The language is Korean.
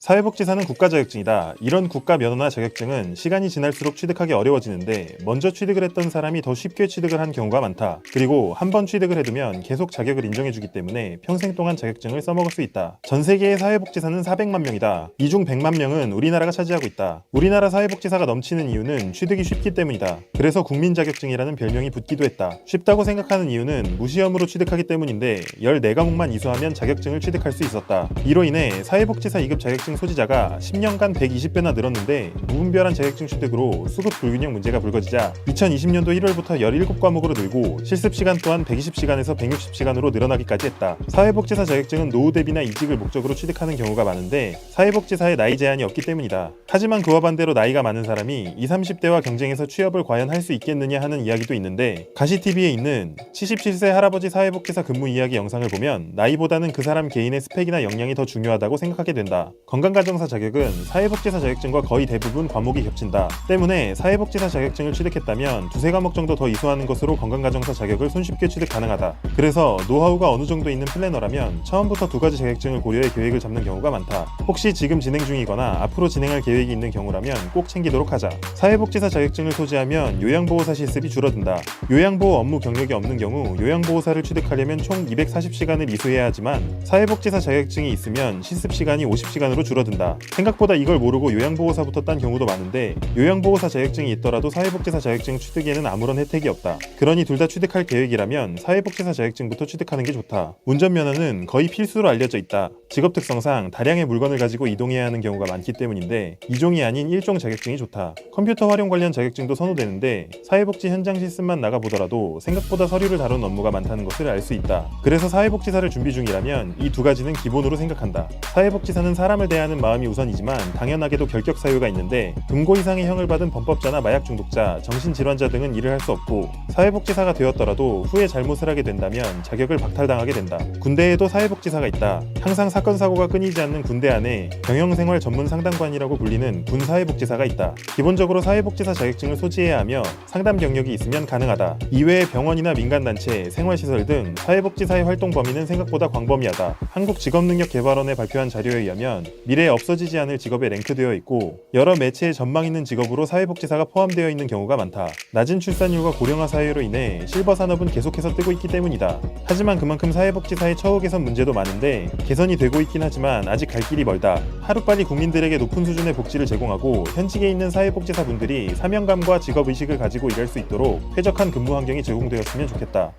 사회복지사는 국가자격증이다. 이런 국가 면허나 자격증은 시간이 지날수록 취득하기 어려워지는데 먼저 취득을 했던 사람이 더 쉽게 취득을 한 경우가 많다. 그리고 한 번 취득을 해두면 계속 자격을 인정해주기 때문에 평생 동안 자격증을 써먹을 수 있다. 전 세계의 사회복지사는 400만 명이다. 이 중 100만 명은 우리나라가 차지하고 있다. 우리나라 사회복지사가 넘치는 이유는 취득이 쉽기 때문이다. 그래서 국민자격증이라는 별명이 붙기도 했다. 쉽다고 생각하는 이유는 무시험으로 취득하기 때문인데 14과목만 이수하면 자격증을 취득할 수 있었다. 이로 인해 사회복지사 2급 자격증 소지자가 10년간 120배나 늘었는데 무분별한 자격증 취득으로 수급 불균형 문제가 불거지자 2020년도 1월부터 17과목으로 늘고 실습 시간 또한 120시간에서 160시간으로 늘어나기까지 했다. 사회복지사 자격증은 노후 대비나 이직을 목적으로 취득하는 경우가 많은데 사회복지사에 나이 제한이 없기 때문이다. 하지만 그와 반대로 나이가 많은 사람이 20, 30대와 경쟁해서 취업을 과연 할 수 있겠느냐 하는 이야기도 있는데 가시TV에 있는 77세 할아버지 사회복지사 근무 이야기 영상을 보면 나이보다는 그 사람 개인의 스펙이나 역량이 더 중요하다고 생각하게 된다. 건강가정사 자격은 사회복지사 자격증과 거의 대부분 과목이 겹친다. 때문에 사회복지사 자격증을 취득했다면 두세 과목 정도 더 이수하는 것으로 건강가정사 자격을 손쉽게 취득 가능하다. 그래서 노하우가 어느 정도 있는 플래너라면 처음부터 두 가지 자격증을 고려해 계획을 잡는 경우가 많다. 혹시 지금 진행 중이거나 앞으로 진행할 계획이 있는 경우라면 꼭 챙기도록 하자. 사회복지사 자격증을 소지하면 요양보호사 실습이 줄어든다. 요양보호 업무 경력이 없는 경우 요양보호사를 취득하려면 총 240시간을 이수해야 하지만 사회복지사 자격증이 있으면 실습시간이 50시간으로 줄어든다. 생각보다 이걸 모르고 요양보호사부터 딴 경우도 많은데 요양보호사 자격증이 있더라도 사회복지사 자격증 취득에는 아무런 혜택이 없다. 그러니 둘 다 취득할 계획이라면 사회복지사 자격증부터 취득하는 게 좋다. 운전면허는 거의 필수로 알려져 있다. 직업 특성상 다량의 물건을 가지고 이동해야 하는 경우가 많기 때문인데 2종이 아닌 1종 자격증이 좋다. 컴퓨터 활용 관련 자격증도 선호되는데 사회복지 현장 실습만 나가보더라도 생각보다 서류를 다룬 업무가 많다는 것을 알 수 있다. 그래서 사회복지사를 준비 중이라면 이 두 가지는 기본으로 생각한다. 사회복지사는 사람을 대하는 마음이 우선이지만 당연하게도 결격 사유가 있는데 금고 이상의 형을 받은 범법자나 마약 중독자, 정신질환자 등은 일을 할 수 없고 사회복지사가 되었더라도 후에 잘못을 하게 된다면 자격을 박탈당하게 된다. 군대에도 사회복지사가 있다. 항상 사건 사고가 끊이지 않는 군대 안에 병영생활 전문 상담관이라고 불리는 군 사회복지사가 있다. 기본적으로 사회복지사 자격증을 소지해야 하며 상담 경력이 있으면 가능하다. 이외에 병원이나 민간단체, 생활시설 등 사회복지사의 활동 범위는 생각보다 광범위하다. 한국직업능력개발원에 발표한 자료에 의하면 미래에 없어지지 않을 직업에 랭크되어 있고 여러 매체에 전망 있는 직업으로 사회복지사가 포함되어 있는 경우가 많다. 낮은 출산율과 고령화 사회로 인해 실버 산업은 계속해서 뜨고 있기 때문이다. 하지만 그만큼 사회복지사의 처우 개선 문제도 많은데 개선이 되고 있긴 하지만 아직 갈 길이 멀다. 하루빨리 국민들에게 높은 수준의 복지를 제공하고 현직에 있는 사회복지사 분들이 사명감과 직업의식을 가지고 일할 수 있도록 쾌적한 근무 환경이 제공되었으면 좋겠다.